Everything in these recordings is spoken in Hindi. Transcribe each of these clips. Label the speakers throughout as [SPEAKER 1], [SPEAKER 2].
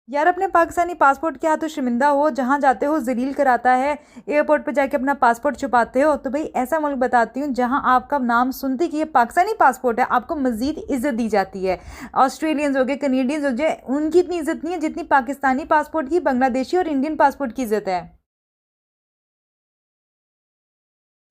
[SPEAKER 1] यार अपने पाकिस्तानी पासपोर्ट के हाथों शर्मिंदा हो, जहाँ जाते हो जलील कराता है, एयरपोर्ट पर जाके अपना पासपोर्ट छुपाते हो। तो भाई ऐसा मुल्क बताती हूँ जहाँ आपका नाम सुनते कि ये पाकिस्तानी पासपोर्ट है आपको मजीद इज्जत दी जाती है। ऑस्ट्रेलियंस हो गए, कनेडियंस हो गए, उनकी इतनी इज्जत नहीं है जितनी पाकिस्तानी पासपोर्ट की, बांग्लादेशी और इंडियन पासपोर्ट की इज्जत है।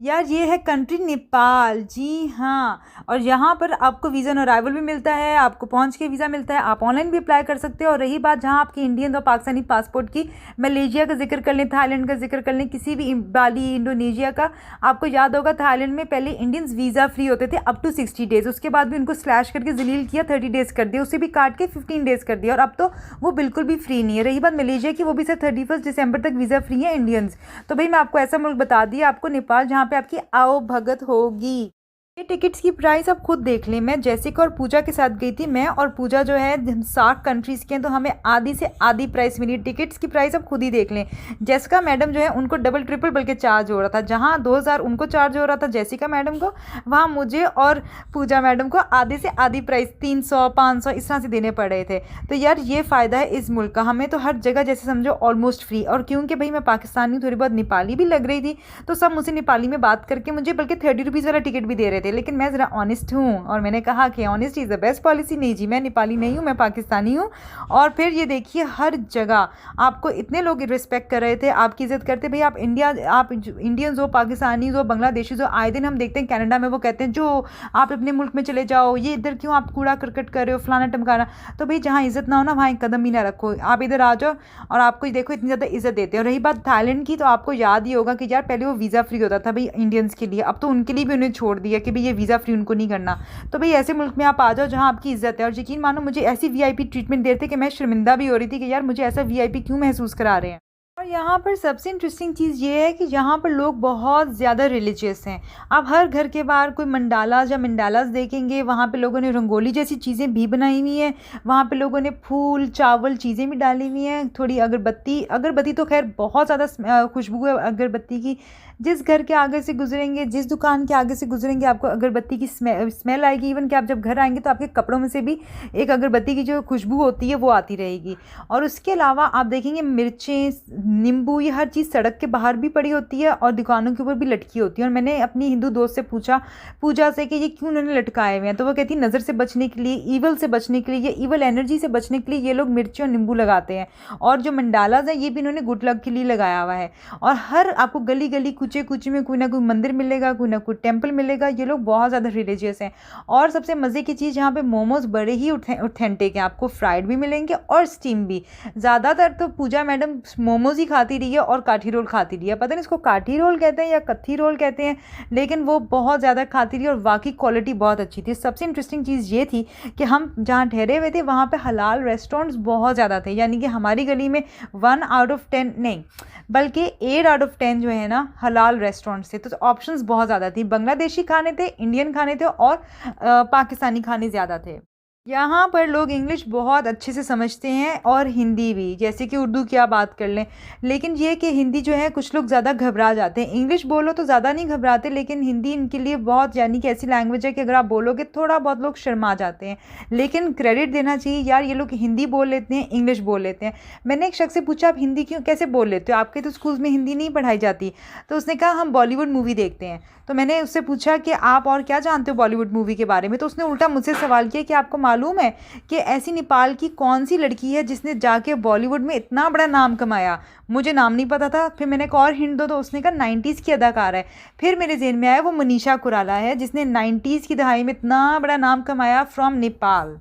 [SPEAKER 1] यार ये है कंट्री नेपाल, जी हाँ। और यहाँ पर आपको वीज़ा ऑन अराइवल भी मिलता है, आपको पहुँच के वीज़ा मिलता है, आप ऑनलाइन भी अप्लाई कर सकते हो। और रही बात जहाँ आपकी इंडियन और पाकिस्तानी पासपोर्ट की, मलेशिया का जिक्र कर लें, थाईलैंड का जिक्र कर लें, किसी भी बाली, इंडोनेशिया का। आपको याद होगा थाईलैंड में पहले इंडियंस वीज़ा फ्री होते थे अप टू 60 डेज़, उसके बाद भी उनको स्लैश करके जलील किया, 30 डेज़ कर दिया, उससे भी काट के 15 डेज़ कर दिया, और अब तो वो बिल्कुल भी फ्री नहीं है। रही बात मलेशिया की, वो भी सिर्फ 31 दिसंबर तक वीज़ा फ्री है इंडियंस। तो भाई मैं आपको ऐसा मुल्क बता दिया, आपको नेपाल, जहाँ पे आपकी आओ भगत होगी। ये टिकट्स की प्राइस आप खुद देख लें। मैं जैसिका और पूजा के साथ गई थी, मैं और पूजा जो है 60 कंट्रीज़ के हैं, तो हमें आधी से आधी प्राइस मिली। टिकट्स की प्राइस आप खुद ही देख लें। जैसिका मैडम जो है उनको डबल ट्रिपल बल्कि चार्ज हो रहा था, जहाँ 2000 उनको चार्ज हो रहा था जैसिका मैडम को, वहाँ मुझे और पूजा मैडम को आधी से आधी प्राइस 300 500 इस तरह से देने पड़ रहे थे। तो यार ये फ़ायदा है इस मुल्क का, हमें तो हर जगह जैसे समझो ऑलमोस्ट फ्री। और क्योंकि भाई मैं पाकिस्तानी, थोड़ी बहुत नेपाली भी लग रही थी, तो सब मुझसे नेपाली में बात करके मुझे बल्कि 30 रुपीज़ वाला टिकट भी दे रहे थे। लेकिन मैं ज़रा ऑनेस्ट हूँ और मैंने कहा कि honest is the best policy. नहीं जी, मैं नेपाली नहीं हूँ, मैं पाकिस्तानी हूँ। और फिर ये देखिए हर जगह आपको इतने लोग रिस्पेक्ट कर रहे थे, आपकी इज़्ज़त करते। भाई आप इंडिया, आप इंडियंस हो, पाकिस्तानी हो, बांग्लादेशी हो, आए दिन हम देखते हैं कनाडा में वो कहते हैं जो आप अपने मुल्क में चले जाओ, ये इधर क्यों आप कूड़ा करकट कर रहे हो, फलाना टमकाना। तो भाई जहाँ इज़्ज़त ना हो ना वहाँ एक कदम भी ना रखो, आप इधर आ जाओ। और आपको देखो इतनी ज़्यादा इज़्ज़त देते हैं। और रही बात थाईलैंड की, तो आपको याद ही होगा कि यार पहले वो वीज़ा फ्री होता था भाई इंडियंस के लिए, अब तो उनके लिए भी उन्हें छोड़ दिया कि भाई ये वीज़ा फ्री उनको नहीं करना। तो भाई ऐसे मुल्क में आप आ जाओ जहाँ आपकी इज्जत है। और यकीन मानो मुझे ऐसी वीआईपी ट्रीटमेंट दे रहे थे कि मैं शर्मिंदा भी हो रही थी कि यार मुझे ऐसा वीआईपी क्यों महसूस करा रहे हैं। और यहाँ पर सबसे इंटरेस्टिंग चीज़ ये है कि यहाँ पर लोग बहुत ज़्यादा रिलीजियस हैं। आप हर घर के बाहर कोई मंडालाज या मंडालाज देखेंगे, वहाँ पे लोगों ने रंगोली जैसी चीज़ें भी बनाई हुई हैं, वहाँ पे लोगों ने फूल चावल चीज़ें भी डाली हुई हैं, थोड़ी अगरबत्ती, अगरबत्ती तो खैर बहुत ज़्यादा खुशबू है अगरबत्ती की। जिस घर के आगे से गुजरेंगे, जिस दुकान के आगे से गुजरेंगे, आपको अगरबत्ती की स्मेल आएगी। इवन कि आप जब घर आएंगे तो आपके कपड़ों में से भी एक अगरबत्ती की जो खुशबू होती है वो आती रहेगी। और उसके अलावा आप देखेंगे मिर्चें, नींबू, ये हर चीज़ सड़क के बाहर भी पड़ी होती है और दुकानों के ऊपर भी लटकी होती है। और मैंने अपनी हिंदू दोस्त से पूछा, पूजा से, कि ये क्यों उन्होंने लटकाए हुए हैं। तो वो कहती नज़र से बचने के लिए, ईवल से बचने के लिए, ये ईवल एनर्जी से बचने के लिए ये लोग मिर्ची और नींबू लगाते हैं। और जो मंडालाज हैं ये भी इन्होंने गुड लक के लिए लगाया हुआ है। और हर आपको गली गली कूचे कूचे में कोई ना कोई मंदिर मिलेगा, कोई ना कोई टेम्पल मिलेगा। ये लोग बहुत ज़्यादा रिलीजियस हैं। और सबसे मज़े की चीज़, यहाँ पे मोमोज़ बड़े ही ऑथेंटिक हैं, आपको फ्राइड भी मिलेंगे और स्टीम भी। ज़्यादातर तो पूजा मैडम मोमोज़ ही खाती रही है और काठी रोल खाती रही है, पता नहीं इसको काठी रोल कहते हैं या कत्थी रोल कहते हैं, लेकिन वो बहुत ज़्यादा खाती रही और वाकई क्वालिटी बहुत अच्छी थी। सबसे इंटरेस्टिंग चीज़ ये थी कि हम जहाँ ठहरे हुए थे वहाँ पे हलाल रेस्टोरेंट्स बहुत ज़्यादा थे, यानी कि हमारी गली में 1/10 नहीं बल्कि 8/10 जो है ना हलाल रेस्टोरेंट्स थे। तो ऑप्शंस बहुत ज़्यादा थी, बांग्लादेशी खाने थे, इंडियन खाने थे और पाकिस्तानी खाने ज़्यादा थे। यहाँ पर लोग इंग्लिश बहुत अच्छे से समझते हैं और हिंदी भी, जैसे कि उर्दू की आप बात कर लें। लेकिन ये कि हिंदी जो है कुछ लोग ज़्यादा घबरा जाते हैं, इंग्लिश बोलो तो ज़्यादा नहीं घबराते, लेकिन हिंदी इनके लिए बहुत, यानी कि ऐसी लैंग्वेज है कि अगर आप बोलोगे थोड़ा बहुत लोग शर्मा जाते हैं। लेकिन क्रेडिट देना चाहिए यार, ये लोग हिंदी बोल लेते हैं, इंग्लिश बोल लेते हैं। मैंने एक शख्स से पूछा आप हिंदी क्यों कैसे बोल लेते हो, आपके तो स्कूल में हिंदी नहीं पढ़ाई जाती। तो उसने कहा हम बॉलीवुड मूवी देखते हैं। तो मैंने उससे पूछा कि आप और क्या जानते हो बॉलीवुड मूवी के बारे में। तो उसने उल्टा मुझसे सवाल किया कि आपको मालूम है कि ऐसी नेपाल की कौन सी लड़की है जिसने जाके बॉलीवुड में इतना बड़ा नाम कमाया। मुझे नाम नहीं पता था। फिर मैंने कहा और हिंट दो, तो उसने कहा 90s की अदाकार है। फिर मेरे जहन में आया वो मनीषा कुराला है जिसने 90s की दहाई में इतना बड़ा नाम कमाया, फ्रॉम नेपाल।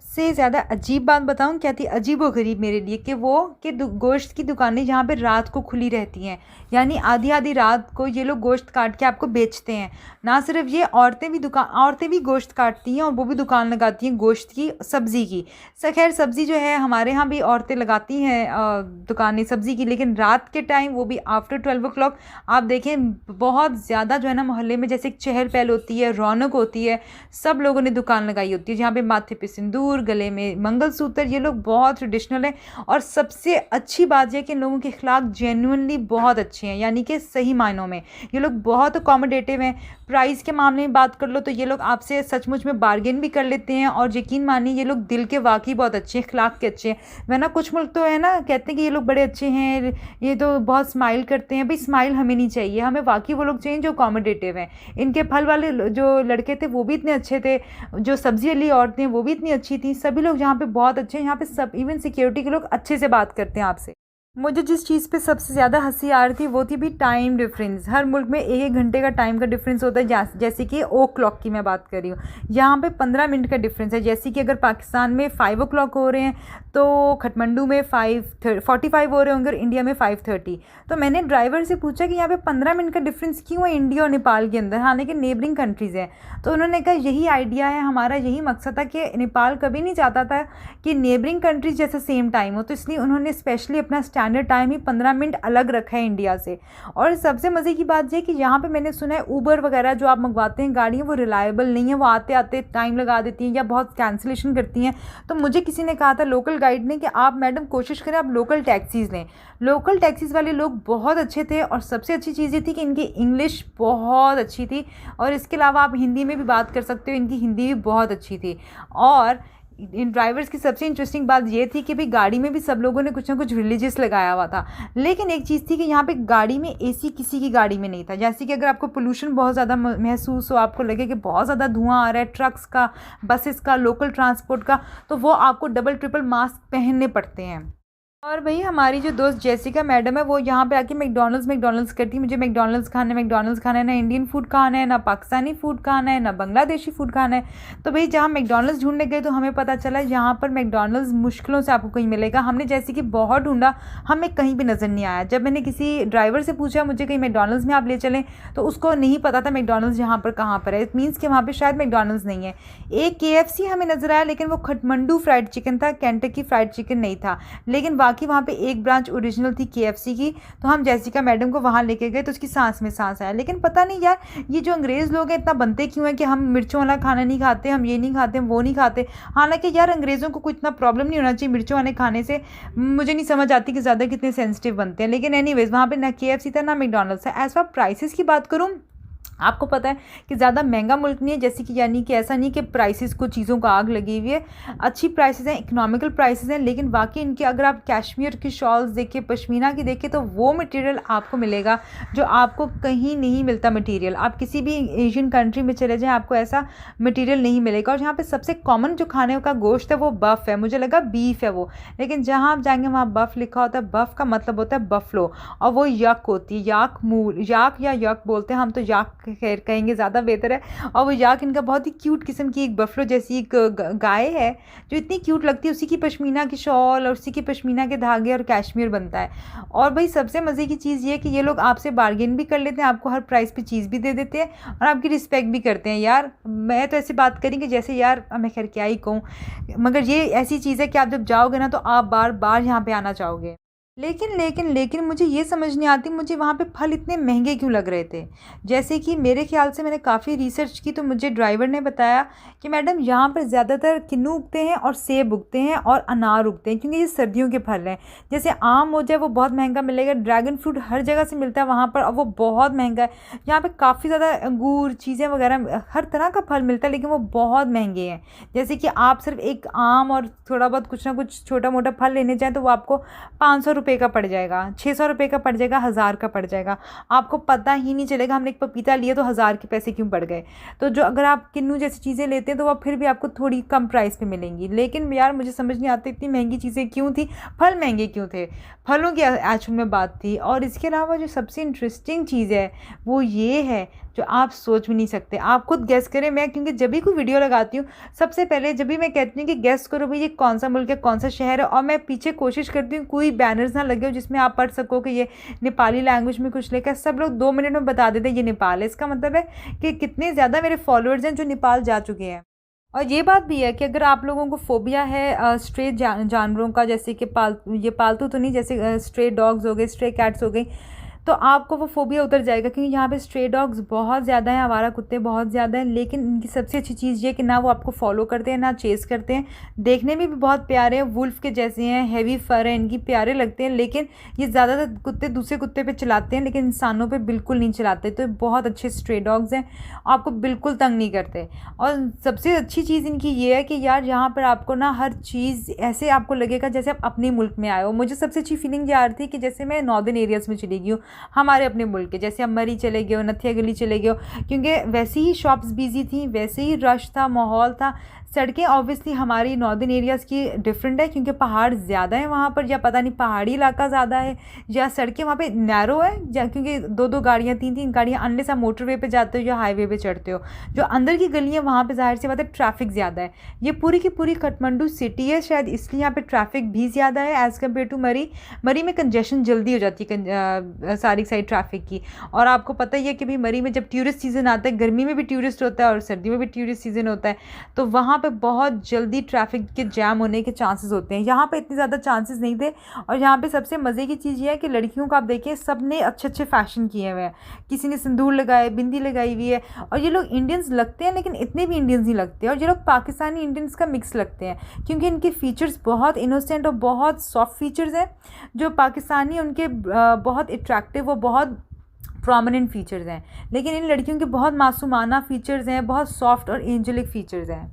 [SPEAKER 1] से ज़्यादा अजीब बात बताऊं क्या थी, अजीब व गरीब मेरे लिए, कि वो कि गोश्त की दुकानें जहाँ पे रात को खुली रहती हैं, यानी आधी आधी रात को ये लोग गोश्त काट के आपको बेचते हैं। ना सिर्फ ये, औरतें भी गोश्त काटती हैं और वो भी दुकान लगाती हैं गोश्त की, सब्ज़ी की। खैर सब्ज़ी जो है हमारे यहाँ भी औरतें लगाती हैं दुकानें सब्ज़ी की, लेकिन रात के टाइम वो भी आफ्टर 12 o'clock आप देखें बहुत ज़्यादा जो है ना मोहल्ले में जैसे एक चहल पहल होती है, रौनक होती है, सब लोगों ने दुकान लगाई होती है, जहाँ पे माथे पे सिंदूर, सिंदूर गले में, मंगलसूत्र, ये लोग बहुत ट्रेडिशनल हैं। और सबसे अच्छी बात यह है कि इन लोगों के अखलाक जेन्युइनली बहुत अच्छे हैं, यानी कि सही मायनों में ये लोग बहुत अकोमोडेटिव हैं। प्राइस के मामले में बात कर लो तो ये लोग आपसे सचमुच में बार्गेन भी कर लेते हैं, और यकीन मानिए ये लोग दिल के वाकई बहुत अच्छे हैं, अखलाक के अच्छे हैं। वरना कुछ मुल्क तो है ना, कहते हैं कि ये लोग बड़े अच्छे हैं, ये तो बहुत स्माइल करते हैं। भाई स्माइल हमें नहीं चाहिए, हमें वाकई वो लोग चाहिए जो अकोमोडेटिव हैं। इनके फल वाले जो लड़के थे वो भी इतने अच्छे थे, जो सब्जी वाली औरतें वो भी इतनी अच्छी थी। सभी लोग यहाँ पे बहुत अच्छे हैं। यहाँ पे सब इवन सिक्योरिटी के लोग अच्छे से बात करते हैं आपसे। मुझे जिस चीज़ पे सबसे ज़्यादा हंसी आ रही थी वो थी भी टाइम डिफरेंस। हर मुल्क में एक एक घंटे का टाइम का डिफरेंस होता है। जैसे कि ओ क्लॉक की मैं बात कर रही हूँ, यहाँ पे 15 मिनट का डिफरेंस है। जैसे कि अगर पाकिस्तान में 5 o'clock हो रहे हैं तो खटमंडू में 5:45 हो रहे होंगे और इंडिया में 5:30। तो मैंने ड्राइवर से पूछा कि यहाँ पे 15 मिनट का डिफरेंस क्यों है इंडिया और नेपाल के अंदर, हालांकि नेबरिंग कंट्रीज़ हैं। तो उन्होंने कहा यही आइडिया है हमारा, यही मकसद था कि नेपाल कभी नहीं चाहता था कि नेबरिंग कंट्रीज जैसे सेम टाइम हो, तो इसलिए उन्होंने स्पेशली अपना स्टैंडर्ड टाइम ही 15 मिनट अलग रखा है इंडिया से। और सबसे मज़े की बात यह है कि यहाँ पे मैंने सुना है ऊबर वगैरह जो आप मंगवाते हैं गाड़ियाँ, वो रिलायबल नहीं है, वो आते आते टाइम लगा देती हैं या बहुत कैंसिलेशन करती हैं। तो मुझे किसी ने कहा था लोकल गाइड ने कि आप मैडम कोशिश करें आप लोकल टैक्सीज़ लें। लोकल टैक्सीज़ वाले लोग बहुत अच्छे थे, और सबसे अच्छी चीज़ ये थी कि इनकी इंग्लिश बहुत अच्छी थी, और इसके अलावा आप हिंदी में भी बात कर सकते हो, इनकी हिंदी भी बहुत अच्छी थी। और इन ड्राइवर्स की सबसे इंटरेस्टिंग बात ये थी कि भाई गाड़ी में भी सब लोगों ने कुछ ना कुछ रिलीजियस लगाया हुआ था। लेकिन एक चीज़ थी कि यहाँ पे गाड़ी में एसी किसी की गाड़ी में नहीं था। जैसे कि अगर आपको पोल्यूशन बहुत ज़्यादा महसूस हो, आपको लगे कि बहुत ज़्यादा धुआं आ रहा है ट्रक्स का, बसेस का, लोकल ट्रांसपोर्ट का, तो वो आपको डबल ट्रिपल मास्क पहनने पड़ते हैं। और भाई हमारी जो दोस्त जेसिका मैडम है वो यहाँ पे आके मैकडॉनल्ड्स करती है। मुझे मैकडॉनल्ड्स खाना है, ना इंडियन फूड खाना है, ना पाकिस्तानी फूड खाना है, ना बांग्लादेशी फूड खाना है। तो भाई जहाँ मैकडॉनल्ड्स ढूंढने गए तो हमें पता चला यहाँ पर मैकडॉनल्ड्स मुश्किलों से आपको कहीं मिलेगा। हमने जैसे कि बहुत ढूंढा, हमें कहीं भी नज़र नहीं आया। जब मैंने किसी ड्राइवर से पूछा मुझे कहीं मैकडॉनल्ड्स में आप ले चलें, तो उसको नहीं पता था मैकडॉनल्ड्स यहाँ पर कहाँ पर है। इट मीन्स कि वहाँ पर शायद मैकडॉनल्ड्स नहीं है। एक KFC हमें नज़र आया, लेकिन वो खटमंडू फ्राइड चिकन था, केंटकी फ्राइड चिकन नहीं था। लेकिन कि वहाँ पे एक ब्रांच ओरिजिनल थी KFC की। तो हम जेसिका मैडम को वहाँ लेके गए तो उसकी सांस में सांस आया। लेकिन पता नहीं यार ये जो अंग्रेज़ लोग हैं इतना बनते क्यों हैं कि हम मिर्चों वाला खाना नहीं खाते, हम ये नहीं खाते, हम वो नहीं खाते। हालांकि यार अंग्रेज़ों को कोई इतना प्रॉब्लम नहीं होना चाहिए मिर्चों वाले खाने से। मुझे नहीं समझ आती कि ज़्यादा कितने सेंसिटिव बनते हैं। लेकिन एनीवेज वहाँ पर ना KFC था ना मैकडॉनल्ड्स था। एज फार प्राइसेस की बात करूँ, आपको पता है कि ज़्यादा महंगा मुल्क नहीं है, जैसे कि यानी कि ऐसा नहीं कि प्राइसेस को चीज़ों को आग लगी हुई है। अच्छी प्राइसेस हैं, इकोनॉमिकल प्राइसेस हैं। लेकिन बाकी इनके अगर आप कश्मीर की शॉल्स देखिए, पश्मीना की देखिए, तो वो मटेरियल आपको मिलेगा जो आपको कहीं नहीं मिलता मटेरियल। आप किसी भी एशियन कंट्री में चले जाएँ आपको ऐसा मटेरियल नहीं मिलेगा। और यहाँ पे सबसे कॉमन जो खाने का गोश्त है वो बफ़ है, मुझे लगा बीफ है वो, लेकिन जहाँ आप जाएंगे वहाँ बफ़ लिखा होता है। बफ़ का मतलब होता है बफलो, और वो यक होती है, याक मूल, याक या यक बोलते हैं हम, तो याक खैर कहेंगे ज़्यादा बेहतर है। और वो याक इनका बहुत ही क्यूट किस्म की एक बफलो जैसी एक गाय है जो इतनी क्यूट लगती है। उसी की पश्मीना की शॉल और उसी की पश्मीना के धागे और कैश्मीर बनता है। और भाई सबसे मज़े की चीज़ ये है कि ये लोग आपसे बार्गेन भी कर लेते हैं, आपको हर प्राइस पे चीज़ भी दे देते हैं और आपकी रिस्पेक्ट भी करते हैं। यार मैं तो ऐसी बात करी कि जैसे यार मैं खैर क्या ही कहूँ, मगर ये ऐसी चीज़ है कि आप जब जाओगे ना तो आप बार बार यहाँ पर आना चाहोगे। लेकिन मुझे ये समझ नहीं आती मुझे वहाँ पे फल इतने महंगे क्यों लग रहे थे। जैसे कि मेरे ख्याल से मैंने काफ़ी रिसर्च की तो मुझे ड्राइवर ने बताया कि मैडम यहाँ पर ज़्यादातर किन्नू उगते हैं और सेब उगते हैं और अनार उगते हैं, क्योंकि ये सर्दियों के फल हैं। जैसे आम हो जाए वो बहुत महंगा मिलेगा, ड्रैगन फ्रूट हर जगह से मिलता है वहाँ पर और वो बहुत महंगा है। यहाँ पर काफ़ी ज़्यादा अंगूर चीज़ें वगैरह हर तरह का फल मिलता है, लेकिन वो बहुत महंगे हैं। जैसे कि आप सिर्फ एक आम और थोड़ा बहुत कुछ ना कुछ छोटा मोटा फल लेने जाएँ तो वो आपको 500 रुपये का पड़ जाएगा, 600 रुपये का पड़ जाएगा, 1000 का पड़ जाएगा। आपको पता ही नहीं चलेगा हमने एक पपीता लिया तो 1000 के पैसे क्यों पड़ गए। तो जो अगर आप किन्नू जैसी चीज़ें लेते हैं तो वह फिर भी आपको थोड़ी कम प्राइस पे मिलेंगी। लेकिन यार मुझे समझ नहीं आता इतनी महंगी चीज़ें क्यों थी, फल महंगे क्यों थे, फलों की एक्चुअल में बात थी। और इसके अलावा जो सबसे इंटरेस्टिंग चीज़ है वो ये है जो आप सोच भी नहीं सकते। आप खुद गैस करें। मैं क्योंकि जब भी कोई वीडियो लगाती हूँ सबसे पहले जब भी मैं कहती हूँ कि गैस करो भाई ये कौन सा मुल्क है, कौन सा शहर है, और मैं पीछे कोशिश करती हूँ कोई बैनर्स ना लगे हो जिसमें आप पढ़ सको कि ये नेपाली लैंग्वेज में कुछ लिखा है। सब लोग 2 मिनट में बता देते हैं ये नेपाल है। इसका मतलब है कि कितने ज़्यादा मेरे फॉलोअर्स हैं जो नेपाल जा चुके हैं। और ये बात भी है कि अगर आप लोगों को फोबिया है स्ट्रे जानवरों का, जैसे कि पालतू तो नहीं, जैसे स्ट्रे डॉग्स हो गए, स्ट्रे कैट्स हो गई, तो आपको वो फ़ोबिया उतर जाएगा, क्योंकि यहाँ पे स्ट्रे डॉग्स बहुत ज़्यादा हैं, आवारा कुत्ते बहुत ज़्यादा हैं, लेकिन इनकी सबसे अच्छी चीज़ ये है कि ना वो आपको फॉलो करते हैं ना चेस करते हैं। देखने में भी बहुत प्यारे हैं, वुल्फ के जैसे हैं, हैवी फर है इनकी, प्यारे लगते हैं, लेकिन ये ज़्यादातर कुत्ते दूसरे कुत्ते पे चलाते हैं लेकिन इंसानों पे बिल्कुल नहीं चलाते। तो ये बहुत अच्छे स्ट्रे डॉग्स हैं, आपको बिल्कुल तंग नहीं करते। और सबसे अच्छी चीज़ इनकी ये है कि यार यहाँ पर आपको ना हर चीज़ ऐसे आपको लगेगा जैसे आप अपने मुल्क में आए हो। मुझे सबसे अच्छी फीलिंग ये आ रही थी कि जैसे मैं नॉर्दर्न एरियाज़ में चली गई हूँ, हमारे अपने मुल्क के, जैसे हम मरी चले गए हो, नथिया गली चले गए हो, क्योंकि वैसे ही शॉप्स बिजी थी, वैसे ही रश था, माहौल था। सड़कें ऑब्वियसली हमारी नॉर्दर्न एरियाज़ की डिफरेंट है, क्योंकि पहाड़ ज़्यादा है वहाँ पर, या पता नहीं पहाड़ी इलाका ज़्यादा है, या सड़कें वहाँ पे नैरो है, या क्योंकि दो दो गाड़ियाँ, तीन तीन गाड़ियाँ, अनलेस आप मोटरवे पे जाते हो या हाईवे पे चढ़ते हो। जो अंदर की गलियाँ वहाँ पे ज़ाहिर सी बात है ट्रैफिक ज़्यादा है। ये पूरी की पूरी काठमांडू सिटी है, शायद इसलिए यहाँ पे ट्रैफिक भी ज़्यादा है एज़ कम्पेयर टू मरी। मरी में कंजेशन जल्दी हो जाती है सारी साइड ट्रैफिक की। और आपको पता ही है कि भाई मरी में जब टूरिस्ट सीज़न आता है, गर्मी में भी टूरिस्ट होता है और सर्दी में भी टूरिस्ट सीज़न होता है, तो वहाँ पे बहुत जल्दी ट्रैफिक के जैम होने के चांसेस होते हैं। यहाँ पे इतने ज़्यादा चांसेस नहीं थे। और यहाँ पे सबसे मज़े की चीज़ ये है कि लड़कियों को आप देखिए, सब ने अच्छे अच्छे फैशन किए हुए हैं, किसी ने सिंदूर लगाए, बिंदी लगाई हुई है, और ये लोग इंडियंस लगते हैं लेकिन इतने भी इंडियंस नहीं लगते, और ये लोग पाकिस्तानी इंडियंस का मिक्स लगते हैं, क्योंकि इनके फीचर्स बहुत इनोसेंट और बहुत सॉफ्ट फीचर्स हैं। जो पाकिस्तानी उनके बहुत अट्रैक्टिव और बहुत प्रोमिनेंट फीचर्स हैं, लेकिन इन लड़कियों के बहुत मासूमाना फीचर्स हैं, बहुत सॉफ्ट और एंजेलिक फीचर्स हैं।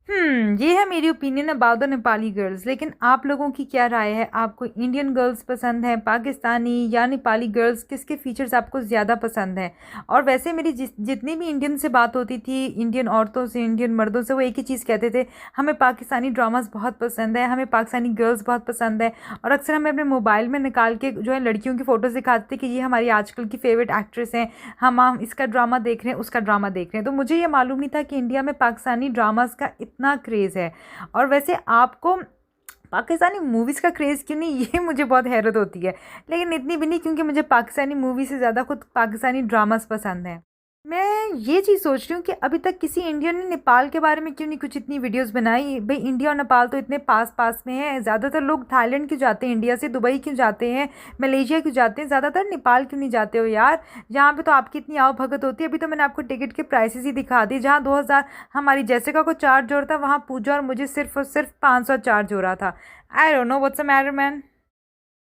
[SPEAKER 1] ये है मेरी opinion about the Nepali girls. लेकिन आप लोगों की क्या राय है? आपको इंडियन गर्ल्स पसंद है, पाकिस्तानी या नेपाली गर्ल्स? किसके फीचर्स आपको ज़्यादा पसंद हैं? और वैसे मेरी जितनी भी इंडियन से बात होती थी, इंडियन औरतों से, इंडियन मर्दों से, वो एक ही चीज़ कहते थे, हमें पाकिस्तानी ड्रामास बहुत पसंद है, हमें पाकिस्तानी गर्ल्स बहुत पसंद है। और अक्सर हमें अपने मोबाइल में निकाल के जो है लड़कियों की फ़ोटोज़ दिखाते थे कि ये हमारी आजकल की फेवरेट एक्ट्रेस हैं, हम इसका ड्रामा देख रहे हैं, उसका ड्रामा देख रहे हैं। तो मुझे ये मालूम नहीं था कि इंडिया में पाकिस्तानी ड्रामास का इतना क्रेज़ है। और वैसे आपको पाकिस्तानी मूवीज़ का क्रेज़ क्यों नहीं, ये मुझे बहुत हैरत होती है। लेकिन इतनी भी नहीं, क्योंकि मुझे पाकिस्तानी मूवी से ज़्यादा खुद पाकिस्तानी ड्रामास पसंद हैं। मैं ये चीज़ सोच रही हूँ कि अभी तक किसी इंडियन ने नेपाल के बारे में क्यों नहीं कुछ इतनी वीडियोस बनाई। भाई इंडिया और नेपाल तो इतने पास पास में है, ज़्यादातर लोग थाईलैंड क्यों जाते हैं इंडिया से, दुबई क्यों जाते हैं, मलेशिया क्यों जाते हैं, ज़्यादातर नेपाल क्यों नहीं जाते हो यार? यहाँ पे तो आपकी इतनी आवभगत होती है। अभी तो मैंने आपको टिकट के प्राइसेस ही दिखा दी, जहाँ 2000 हमारी जैसिका को चार्ज हो रहा था, वहाँ पूजा और मुझे सिर्फ और सिर्फ 500 चार्ज हो रहा था। I don't know what's the matter man.